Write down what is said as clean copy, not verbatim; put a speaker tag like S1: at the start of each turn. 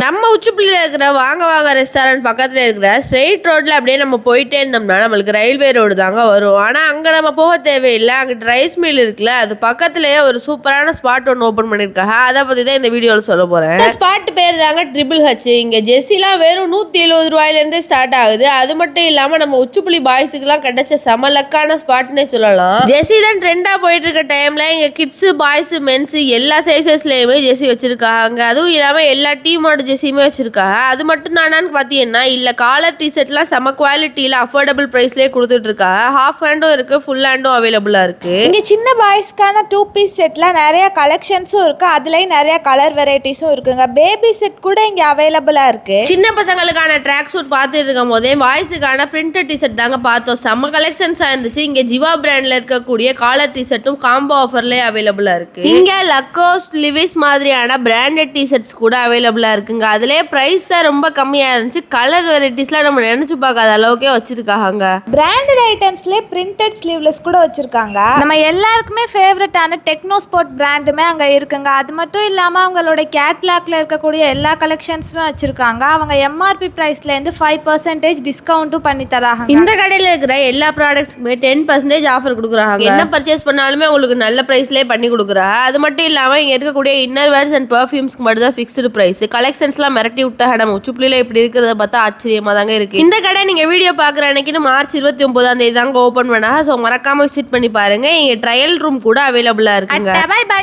S1: நம்ம உச்சிப்புள்ளியில் இருக்கிற வாங்க வாங்க ரெஸ்டாரண்ட் பக்கத்தில் இருக்கிற ஸ்ட்ரெயிட் ரோட்டில் அப்படியே நம்ம போயிட்டே இருந்தோம்னா நம்மளுக்கு ரயில்வே ரோடு தாங்க வரும். ஆனால் அங்கே நம்ம போக தேவையில்லை. அங்கே ரைஸ் மில் இருக்குல்ல, அது பக்கத்துலேயே ஒரு சூப்பரான ஸ்பாட் ஒன்று ஓப்பன் பண்ணியிருக்காங்க. அதை பற்றி தான் இந்த வீடியோவில் சொல்ல போகிறேன். இந்த ஸ்பாட் பேர் தாங்க ட்ரிபிள் ஹச். இங்கே ஜெர்சிலாம் வெறும் 170 ரூபாயிலேருந்தே ஸ்டார்ட் ஆகுது. அது மட்டும் இல்லாமல் நம்ம உச்சிப்புள்ளி பாய்ஸுக்குலாம் கிடைச்ச சமலக்கான ஸ்பாட்னே சொல்லலாம். ஜெர்சி தான் ட்ரெண்டாக போயிட்டு இருக்க டைமில் இங்கே கிட்ஸு பாய்ஸு மென்ஸு எல்லா சைஸஸ்லேயுமே ஜெர்சி வச்சுருக்காங்க. அதுவும் இல்லாமல் எல்லா டீமோட ஜெர்சியுமே வச்சிருக்காங்க. அது மட்டும் தானான்னு பார்த்தீங்கன்னா இல்லை, காலர் டிஷர்ட்லாம் செம குவாலிட்டியில் அஃபோர்டபுள் ப்ரைஸ்லேயே கொடுத்துட்டு இருக்காங்க. ஹாஃப் ஹேண்டும் இருக்குது, ஃபுல் ஹேண்டும் அவைலபிளாக இருக்குது.
S2: இங்கே சின்ன பாய்ஸ்க்கான 2 பீஸ் செட்லாம் நிறைய கலெக்ஷன்ஸும் இருக்குது. அதுலேயும் நிறைய கலர் வெரைட்டிஸும் இருக்குங்க. பேபி செட் கூட இங்கே அவைலபிளாக இருக்குது.
S1: சின்ன பசங்களுக்கான ட்ராக் சூட் பார்த்துட்டு இருக்கும் போதே பாய்ஸுக்கான பிரிண்டட் டிஷர்ட் தாங்க பார்த்தோம். செம்ம கலெக்ஷன்ஸாக இருந்துச்சு. இங்கே ஜிவா பிராண்டில் இருக்கக்கூடிய காலர் டிஷர்ட்டும் காம்போ ஆஃபர்லேயே அவைலபிளாக இருக்குது. இங்கே லக்கோஸ் லிவிஸ் மாதிரியான பிராண்டட் டிஷர்ட்ஸ் கூட அவைலபிளாக இருக்குங்க. அதுலேயே ப்ரைஸ் தான் ரொம்ப கம்மியாக இருந்துச்சு. கலர் வெரைட்டிஸ்லாம் நம்ம நினச்சி பார்க்காத அளவுக்கே வச்சுருக்காங்க.
S2: பிராண்டட் ஐட்டம்ஸ்லேயே பிரிண்டட் ஸ்லீவ்லெஸ் கூட வச்சுருக்காங்க. நம்ம எல்லாருக்குமே ஃபேவரட்டான டெக்னோ ஸ்போர்ட் பிராண்டுமே அங்கே இருக்குங்க. அது மட்டும் இல்லாமல் அவங்களோட கேட்லாக்ல இருக்கக்கூடிய எல்லா கலெக்ஷன்ஸுமே வச்சுருக்காங்க. அவங்க எம்ஆர்பி ப்ரைஸ்லேருந்து 5% டிஸ்கவுண்ட்டும் பண்ணி தராங்க.
S1: இந்த கடையில் இருக்கிற எல்லா ப்ராடக்ட்ஸ்க்குமே 10% ஆஃபர் கொடுக்குறாங்க. என்ன பர்ச்சேஸ் பண்ணாலுமே உங்களுக்கு நல்ல ப்ரைஸ்லேயே பண்ணி கொடுக்குறாங்க. அது மட்டும் இல்லாமல் இங்கே இருக்கக்கூடிய இன்னர் வேர்ஸ் அண்ட் பர்ஃப்யூம்ஸ்க்கு மட்டும் தான் ஃபிக்ஸ்டு ப்ரைஸ். கலெக்ஷன்ஸ்லாம் மிரட்டி விட்டாங்க. நம்ம உச்சிப்புள்ளியில் இப்படி இருக்கிறத பார்த்தா ஆச்சரியமா தாங்க இருக்கு. இந்த கடை நீங்க வீடியோ பாக்குற அன்னைக்கு மார்ச் 29 தாங்க ஓபன் பண்ணாங்க. ஸோ மறக்காம விசிட் பண்ணி பாருங்க. இங்க ட்ரையல் ரூம் கூட அவைலபிளா இருக்குங்க.
S2: Bye by.